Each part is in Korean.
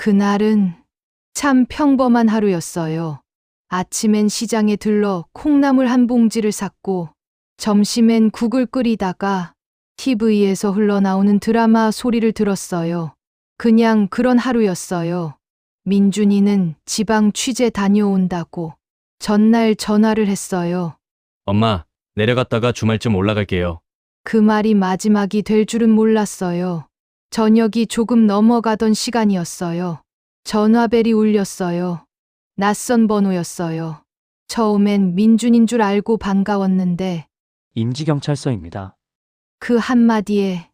그날은 참 평범한 하루였어요. 아침엔 시장에 들러 콩나물 한 봉지를 샀고, 점심엔 국을 끓이다가 TV에서 흘러나오는 드라마 소리를 들었어요. 그냥 그런 하루였어요. 민준이는 지방 취재 다녀온다고 전날 전화를 했어요. 엄마, 내려갔다가 주말쯤 올라갈게요. 그 말이 마지막이 될 줄은 몰랐어요. 저녁이 조금 넘어가던 시간이었어요. 전화벨이 울렸어요. 낯선 번호였어요. 처음엔 민준인 줄 알고 반가웠는데 임지경찰서입니다. 그 한마디에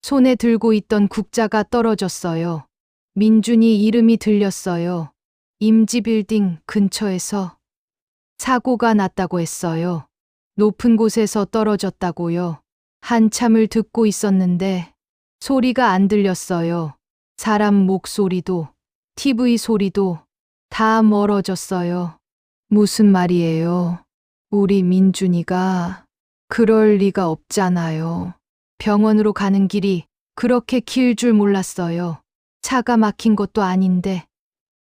손에 들고 있던 국자가 떨어졌어요. 민준이 이름이 들렸어요. 임지빌딩 근처에서 사고가 났다고 했어요. 높은 곳에서 떨어졌다고요. 한참을 듣고 있었는데 소리가 안 들렸어요. 사람 목소리도 TV 소리도 다 멀어졌어요. 무슨 말이에요? 우리 민준이가 그럴 리가 없잖아요. 병원으로 가는 길이 그렇게 길 줄 몰랐어요. 차가 막힌 것도 아닌데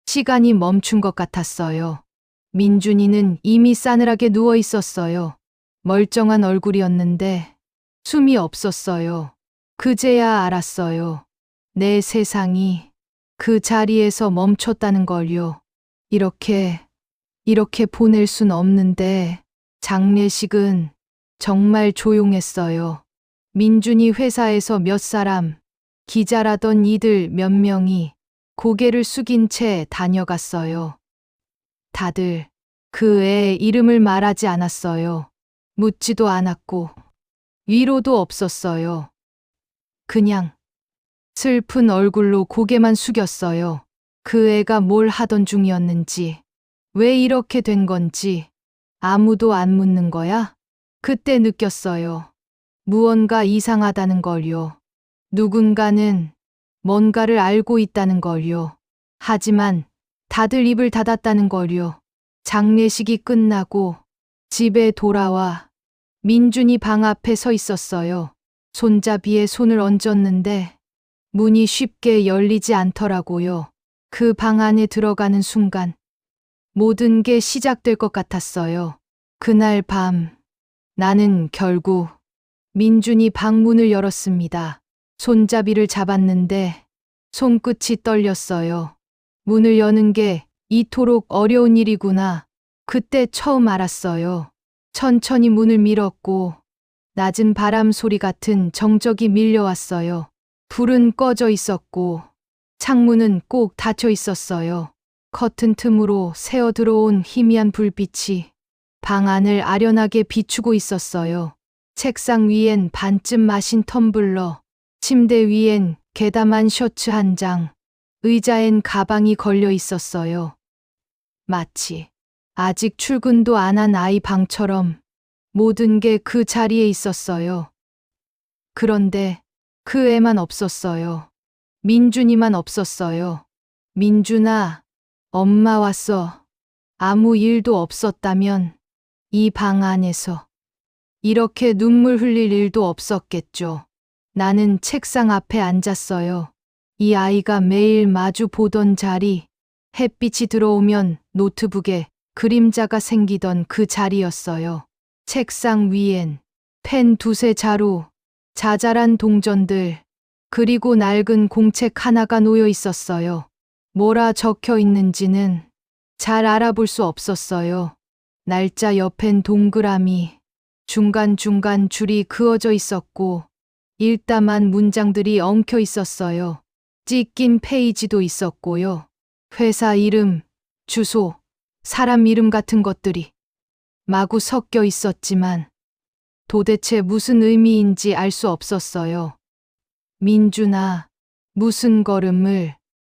시간이 멈춘 것 같았어요. 민준이는 이미 싸늘하게 누워 있었어요. 멀쩡한 얼굴이었는데 숨이 없었어요. 그제야 알았어요. 내 세상이 그 자리에서 멈췄다는 걸요. 이렇게 보낼 순 없는데 장례식은 정말 조용했어요. 민준이 회사에서 몇 사람, 기자라던 이들 몇 명이 고개를 숙인 채 다녀갔어요. 다들 그 애의 이름을 말하지 않았어요. 묻지도 않았고 위로도 없었어요. 그냥 슬픈 얼굴로 고개만 숙였어요. 그 애가 뭘 하던 중이었는지, 왜 이렇게 된 건지 아무도 안 묻는 거야? 그때 느꼈어요. 무언가 이상하다는 걸요. 누군가는 뭔가를 알고 있다는 걸요. 하지만 다들 입을 닫았다는 걸요. 장례식이 끝나고 집에 돌아와 민준이 방 앞에 서 있었어요. 손잡이에 손을 얹었는데 문이 쉽게 열리지 않더라고요. 그 방 안에 들어가는 순간 모든 게 시작될 것 같았어요. 그날 밤 나는 결국 민준이 방문을 열었습니다. 손잡이를 잡았는데 손끝이 떨렸어요. 문을 여는 게 이토록 어려운 일이구나. 그때 처음 알았어요. 천천히 문을 밀었고 낮은 바람 소리 같은 정적이 밀려왔어요. 불은 꺼져 있었고 창문은 꼭 닫혀 있었어요. 커튼 틈으로 새어 들어온 희미한 불빛이 방 안을 아련하게 비추고 있었어요. 책상 위엔 반쯤 마신 텀블러, 침대 위엔 개담한 셔츠 한 장, 의자엔 가방이 걸려 있었어요. 마치 아직 출근도 안 한 아이 방처럼 모든 게 그 자리에 있었어요. 그런데 그 애만 없었어요. 민준이만 없었어요. 민준아, 엄마 왔어. 아무 일도 없었다면 이 방 안에서 이렇게 눈물 흘릴 일도 없었겠죠. 나는 책상 앞에 앉았어요. 이 아이가 매일 마주 보던 자리, 햇빛이 들어오면 노트북에 그림자가 생기던 그 자리였어요. 책상 위엔 펜 두세 자루, 자잘한 동전들, 그리고 낡은 공책 하나가 놓여 있었어요. 뭐라 적혀 있는지는 잘 알아볼 수 없었어요. 날짜 옆엔 동그라미, 중간중간 줄이 그어져 있었고 일담한 문장들이 엉켜 있었어요. 찢긴 페이지도 있었고요. 회사 이름, 주소, 사람 이름 같은 것들이 마구 섞여 있었지만 도대체 무슨 의미인지 알 수 없었어요. 민준아, 무슨 걸음을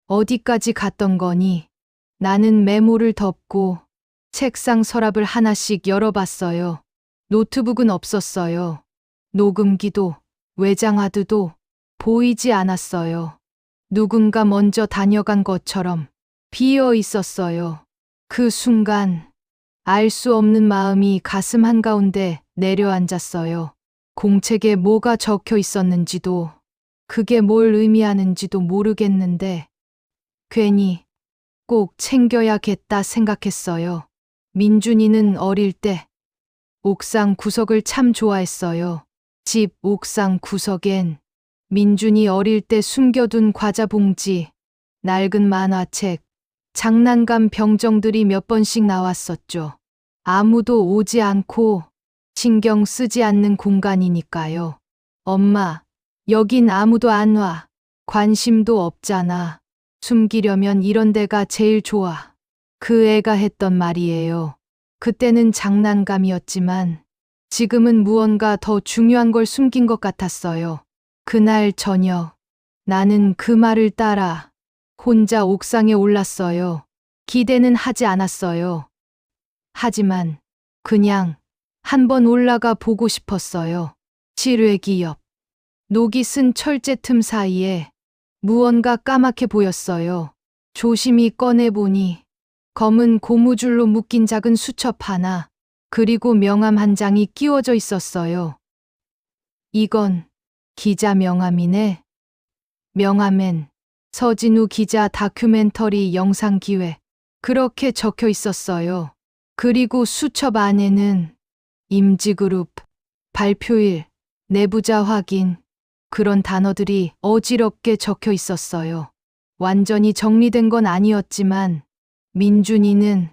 어디까지 갔던 거니? 나는 메모를 덮고 책상 서랍을 하나씩 열어봤어요. 노트북은 없었어요. 녹음기도 외장하드도 보이지 않았어요. 누군가 먼저 다녀간 것처럼 비어 있었어요. 그 순간 알 수 없는 마음이 가슴 한가운데 내려앉았어요. 공책에 뭐가 적혀 있었는지도 그게 뭘 의미하는지도 모르겠는데 괜히 꼭 챙겨야겠다 생각했어요. 민준이는 어릴 때 옥상 구석을 참 좋아했어요. 집 옥상 구석엔 민준이 어릴 때 숨겨둔 과자 봉지, 낡은 만화책, 장난감 병정들이 몇 번씩 나왔었죠. 아무도 오지 않고 신경 쓰지 않는 공간이니까요. 엄마, 여긴 아무도 안 와. 관심도 없잖아. 숨기려면 이런 데가 제일 좋아. 그 애가 했던 말이에요. 그때는 장난감이었지만 지금은 무언가 더 중요한 걸 숨긴 것 같았어요. 그날 저녁, 나는 그 말을 따라 혼자 옥상에 올랐어요. 기대는 하지 않았어요. 하지만 그냥 한번 올라가 보고 싶었어요. 지뢰기 옆, 녹이 쓴 철제 틈 사이에 무언가 까맣게 보였어요. 조심히 꺼내보니 검은 고무줄로 묶인 작은 수첩 하나, 그리고 명함 한 장이 끼워져 있었어요. 이건 기자 명함이네. 명함엔 서진우 기자 다큐멘터리 영상 기획, 그렇게 적혀 있었어요. 그리고 수첩 안에는 임지그룹, 발표일, 내부자 확인, 그런 단어들이 어지럽게 적혀 있었어요. 완전히 정리된 건 아니었지만 민준이는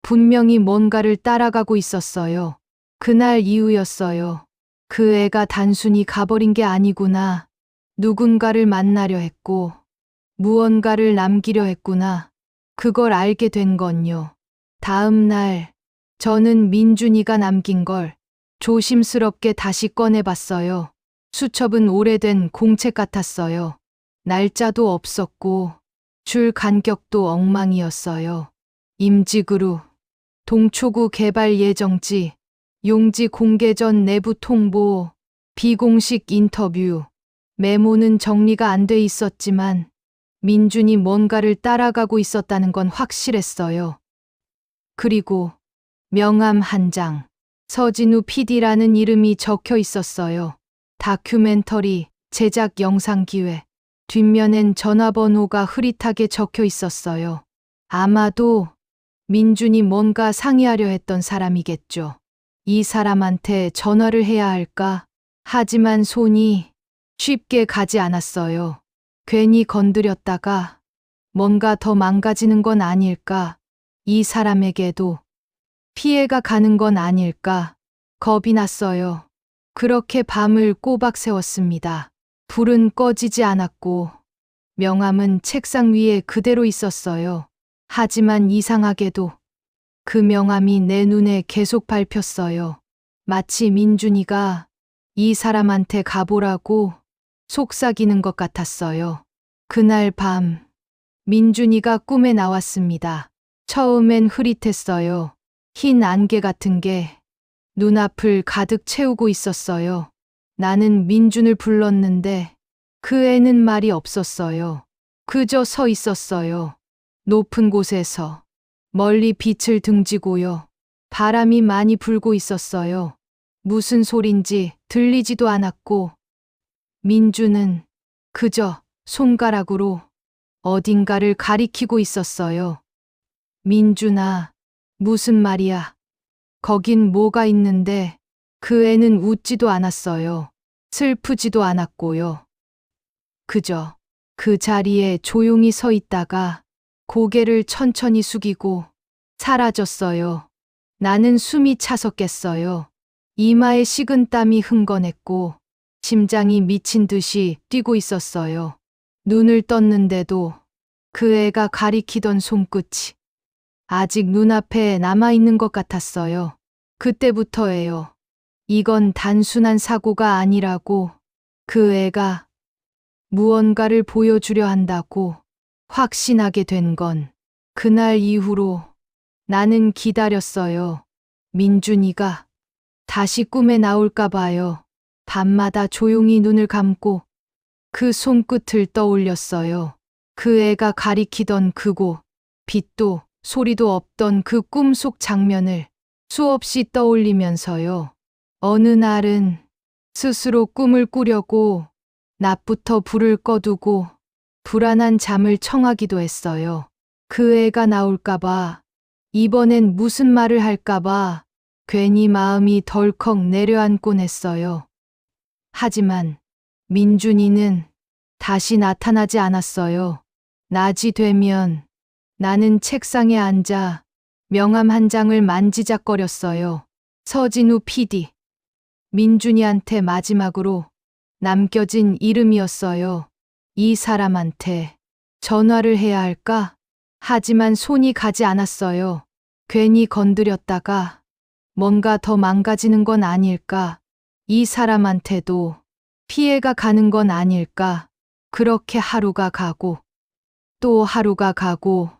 분명히 뭔가를 따라가고 있었어요. 그날 이후였어요. 그 애가 단순히 가버린 게 아니구나. 누군가를 만나려 했고 무언가를 남기려 했구나. 그걸 알게 된 건요. 다음 날 저는 민준이가 남긴 걸 조심스럽게 다시 꺼내봤어요. 수첩은 오래된 공책 같았어요. 날짜도 없었고 줄 간격도 엉망이었어요. 임직으로 동초구 개발 예정지, 용지 공개 전 내부 통보, 비공식 인터뷰, 메모는 정리가 안 돼 있었지만 민준이 뭔가를 따라가고 있었다는 건 확실했어요. 그리고 명함 한 장, 서진우 PD라는 이름이 적혀 있었어요. 다큐멘터리 제작 영상 기획, 뒷면엔 전화번호가 흐릿하게 적혀 있었어요. 아마도 민준이 뭔가 상의하려 했던 사람이겠죠. 이 사람한테 전화를 해야 할까? 하지만 손이 쉽게 가지 않았어요. 괜히 건드렸다가 뭔가 더 망가지는 건 아닐까? 이 사람에게도 피해가 가는 건 아닐까? 겁이 났어요. 그렇게 밤을 꼬박 새웠습니다. 불은 꺼지지 않았고 명함은 책상 위에 그대로 있었어요. 하지만 이상하게도 그 명함이 내 눈에 계속 밟혔어요. 마치 민준이가 이 사람한테 가보라고 속삭이는 것 같았어요. 그날 밤 민준이가 꿈에 나왔습니다. 처음엔 흐릿했어요. 흰 안개 같은 게 눈앞을 가득 채우고 있었어요. 나는 민준을 불렀는데 그 애는 말이 없었어요. 그저 서 있었어요. 높은 곳에서 멀리 빛을 등지고요. 바람이 많이 불고 있었어요. 무슨 소린지 들리지도 않았고 민준은 그저 손가락으로 어딘가를 가리키고 있었어요. 민준아, 무슨 말이야? 거긴 뭐가 있는데 그 애는 웃지도 않았어요. 슬프지도 않았고요. 그저 그 자리에 조용히 서 있다가 고개를 천천히 숙이고 사라졌어요. 나는 숨이 차섰겠어요. 이마에 식은 땀이 흥건했고 심장이 미친 듯이 뛰고 있었어요. 눈을 떴는데도 그 애가 가리키던 손끝이 아직 눈앞에 남아있는 것 같았어요. 그때부터예요. 이건 단순한 사고가 아니라고, 그 애가 무언가를 보여주려 한다고 확신하게 된 건 그날 이후로 나는 기다렸어요. 민준이가 다시 꿈에 나올까 봐요. 밤마다 조용히 눈을 감고 그 손끝을 떠올렸어요. 그 애가 가리키던 그곳, 빛도 소리도 없던 그 꿈속 장면을 수없이 떠올리면서요. 어느 날은 스스로 꿈을 꾸려고 낮부터 불을 꺼두고 불안한 잠을 청하기도 했어요. 그 애가 나올까봐, 이번엔 무슨 말을 할까봐 괜히 마음이 덜컥 내려앉곤 했어요. 하지만 민준이는 다시 나타나지 않았어요. 낮이 되면 나는 책상에 앉아 명함 한 장을 만지작거렸어요. 서진우 PD. 민준이한테 마지막으로 남겨진 이름이었어요. 이 사람한테 전화를 해야 할까? 하지만 손이 가지 않았어요. 괜히 건드렸다가 뭔가 더 망가지는 건 아닐까? 이 사람한테도 피해가 가는 건 아닐까? 그렇게 하루가 가고 또 하루가 가고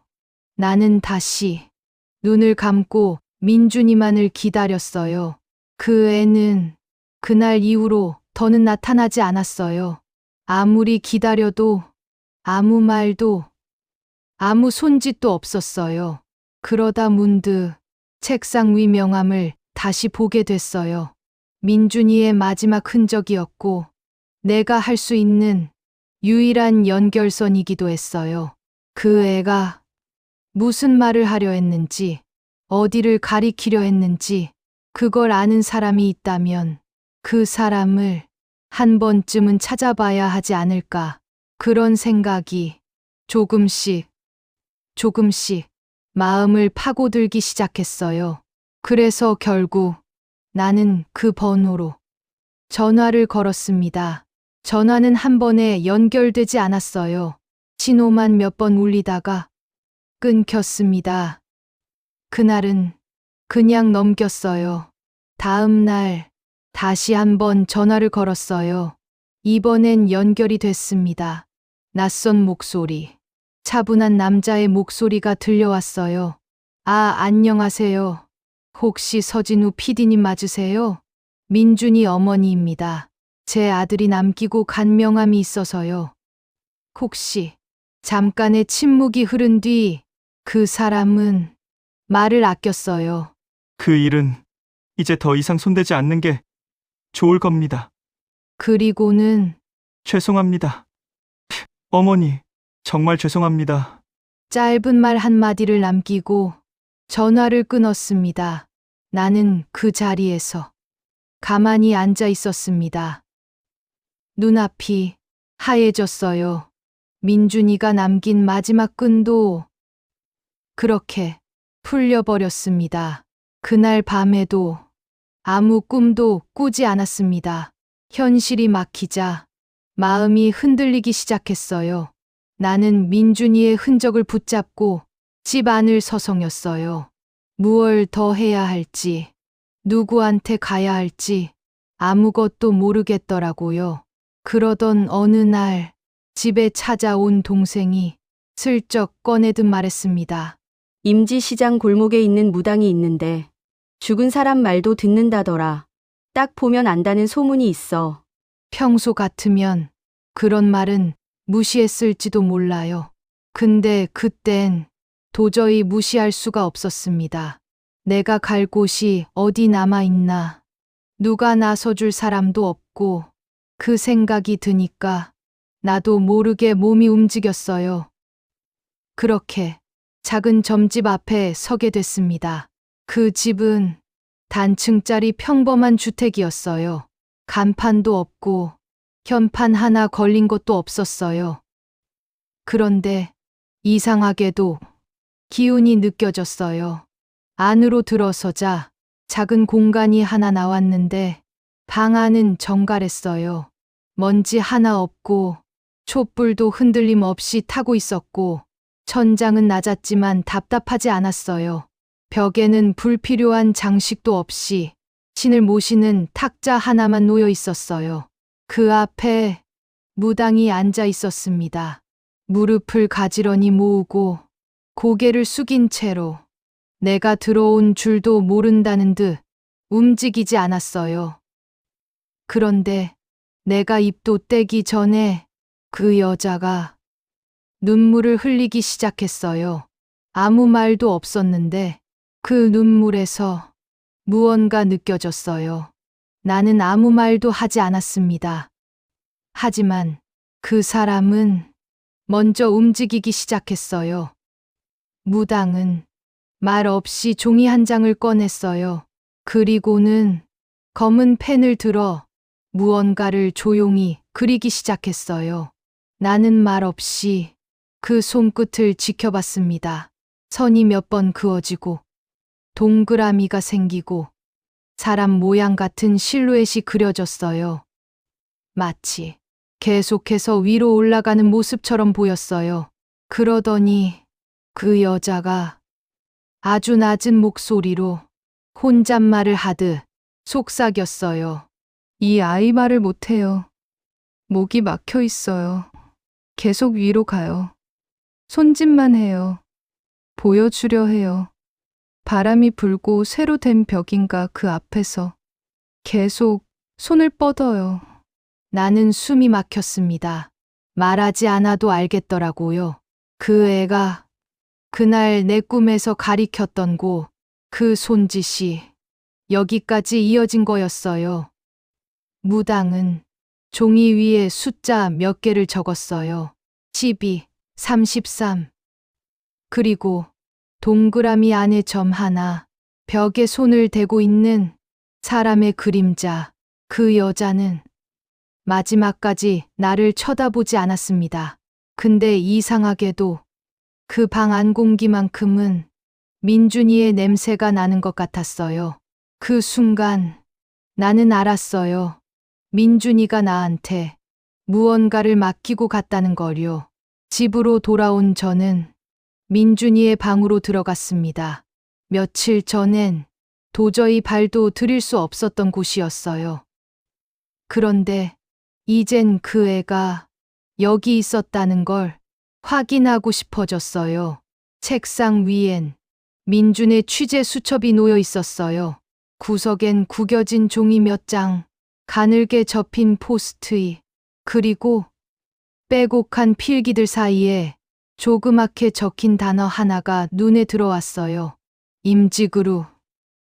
나는 다시 눈을 감고 민준이만을 기다렸어요. 그 애는 그날 이후로 더는 나타나지 않았어요. 아무리 기다려도 아무 말도 아무 손짓도 없었어요. 그러다 문득 책상 위 명함을 다시 보게 됐어요. 민준이의 마지막 흔적이었고 내가 할 수 있는 유일한 연결선이기도 했어요. 그 애가 무슨 말을 하려 했는지, 어디를 가리키려 했는지, 그걸 아는 사람이 있다면 그 사람을 한 번쯤은 찾아봐야 하지 않을까. 그런 생각이 조금씩 마음을 파고들기 시작했어요. 그래서 결국 나는 그 번호로 전화를 걸었습니다. 전화는 한 번에 연결되지 않았어요. 신호만 몇 번 울리다가 끊겼습니다. 그날은 그냥 넘겼어요. 다음 날 다시 한번 전화를 걸었어요. 이번엔 연결이 됐습니다. 낯선 목소리, 차분한 남자의 목소리가 들려왔어요. 아, 안녕하세요. 혹시 서진우 PD님 맞으세요? 민준이 어머니입니다. 제 아들이 남기고 간 명함이 있어서요. 혹시 잠깐의 침묵이 흐른 뒤 그 사람은 말을 아꼈어요. 그 일은 이제 더 이상 손대지 않는 게 좋을 겁니다. 그리고는 죄송합니다. 어머니, 정말 죄송합니다. 짧은 말 한마디를 남기고 전화를 끊었습니다. 나는 그 자리에서 가만히 앉아 있었습니다. 눈앞이 하얘졌어요. 민준이가 남긴 마지막 끈도 그렇게 풀려버렸습니다. 그날 밤에도 아무 꿈도 꾸지 않았습니다. 현실이 막히자 마음이 흔들리기 시작했어요. 나는 민준이의 흔적을 붙잡고 집 안을 서성였어요. 무얼 더 해야 할지, 누구한테 가야 할지 아무것도 모르겠더라고요. 그러던 어느 날 집에 찾아온 동생이 슬쩍 꺼내듯 말했습니다. 임지시장 골목에 있는 무당이 있는데 죽은 사람 말도 듣는다더라. 딱 보면 안다는 소문이 있어. 평소 같으면 그런 말은 무시했을지도 몰라요. 근데 그땐 도저히 무시할 수가 없었습니다. 내가 갈 곳이 어디 남아있나. 누가 나서줄 사람도 없고 그 생각이 드니까 나도 모르게 몸이 움직였어요. 그렇게 작은 점집 앞에 서게 됐습니다. 그 집은 단층짜리 평범한 주택이었어요. 간판도 없고 현판 하나 걸린 것도 없었어요. 그런데 이상하게도 기운이 느껴졌어요. 안으로 들어서자 작은 공간이 하나 나왔는데 방 안은 정갈했어요. 먼지 하나 없고 촛불도 흔들림 없이 타고 있었고 천장은 낮았지만 답답하지 않았어요. 벽에는 불필요한 장식도 없이 신을 모시는 탁자 하나만 놓여 있었어요. 그 앞에 무당이 앉아 있었습니다. 무릎을 가지런히 모으고 고개를 숙인 채로 내가 들어온 줄도 모른다는 듯 움직이지 않았어요. 그런데 내가 입도 떼기 전에 그 여자가 눈물을 흘리기 시작했어요. 아무 말도 없었는데 그 눈물에서 무언가 느껴졌어요. 나는 아무 말도 하지 않았습니다. 하지만 그 사람은 먼저 움직이기 시작했어요. 무당은 말 없이 종이 한 장을 꺼냈어요. 그리고는 검은 펜을 들어 무언가를 조용히 그리기 시작했어요. 나는 말 없이 그 손끝을 지켜봤습니다. 선이 몇 번 그어지고 동그라미가 생기고 사람 모양 같은 실루엣이 그려졌어요. 마치 계속해서 위로 올라가는 모습처럼 보였어요. 그러더니 그 여자가 아주 낮은 목소리로 혼잣말을 하듯 속삭였어요. 이 아이 말을 못해요. 목이 막혀 있어요. 계속 위로 가요. 손짓만 해요. 보여주려 해요. 바람이 불고 새로 된 벽인가 그 앞에서 계속 손을 뻗어요. 나는 숨이 막혔습니다. 말하지 않아도 알겠더라고요. 그 애가 그날 내 꿈에서 가리켰던 곳, 그 손짓이 여기까지 이어진 거였어요. 무당은 종이 위에 숫자 몇 개를 적었어요. 12, 33. 그리고 동그라미 안에 점 하나, 벽에 손을 대고 있는 사람의 그림자. 그 여자는 마지막까지 나를 쳐다보지 않았습니다. 근데 이상하게도 그 방 안 공기만큼은 민준이의 냄새가 나는 것 같았어요. 그 순간 나는 알았어요. 민준이가 나한테 무언가를 맡기고 갔다는 걸요. 집으로 돌아온 저는 민준이의 방으로 들어갔습니다. 며칠 전엔 도저히 발도 들일 수 없었던 곳이었어요. 그런데 이젠 그 애가 여기 있었다는 걸 확인하고 싶어졌어요. 책상 위엔 민준의 취재 수첩이 놓여 있었어요. 구석엔 구겨진 종이 몇 장, 가늘게 접힌 포스트잇, 그리고 빼곡한 필기들 사이에 조그맣게 적힌 단어 하나가 눈에 들어왔어요. 임직으로.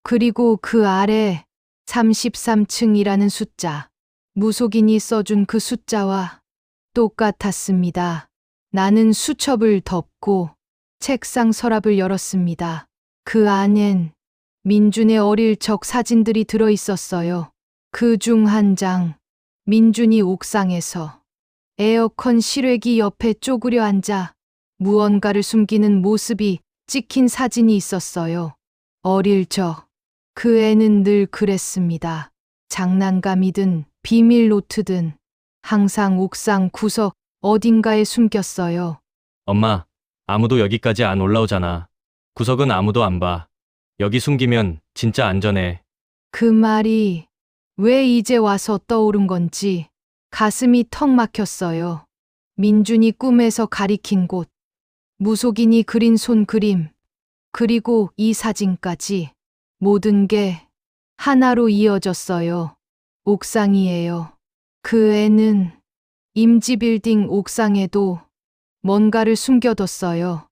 그리고 그 아래 33층이라는 숫자. 무속인이 써준 그 숫자와 똑같았습니다. 나는 수첩을 덮고 책상 서랍을 열었습니다. 그 안엔 민준의 어릴 적 사진들이 들어 있었어요. 그 중 한 장, 민준이 옥상에서 에어컨 실외기 옆에 쪼그려 앉아 무언가를 숨기는 모습이 찍힌 사진이 있었어요. 어릴 적, 그 애는 늘 그랬습니다. 장난감이든 비밀 노트든 항상 옥상 구석 어딘가에 숨겼어요. 엄마, 아무도 여기까지 안 올라오잖아. 구석은 아무도 안 봐. 여기 숨기면 진짜 안전해. 그 말이 왜 이제 와서 떠오른 건지 가슴이 턱 막혔어요. 민준이 꿈에서 가리킨 곳, 무속인이 그린 손그림, 그리고 이 사진까지 모든 게 하나로 이어졌어요. 옥상이에요. 그 애는 임지빌딩 옥상에도 뭔가를 숨겨뒀어요.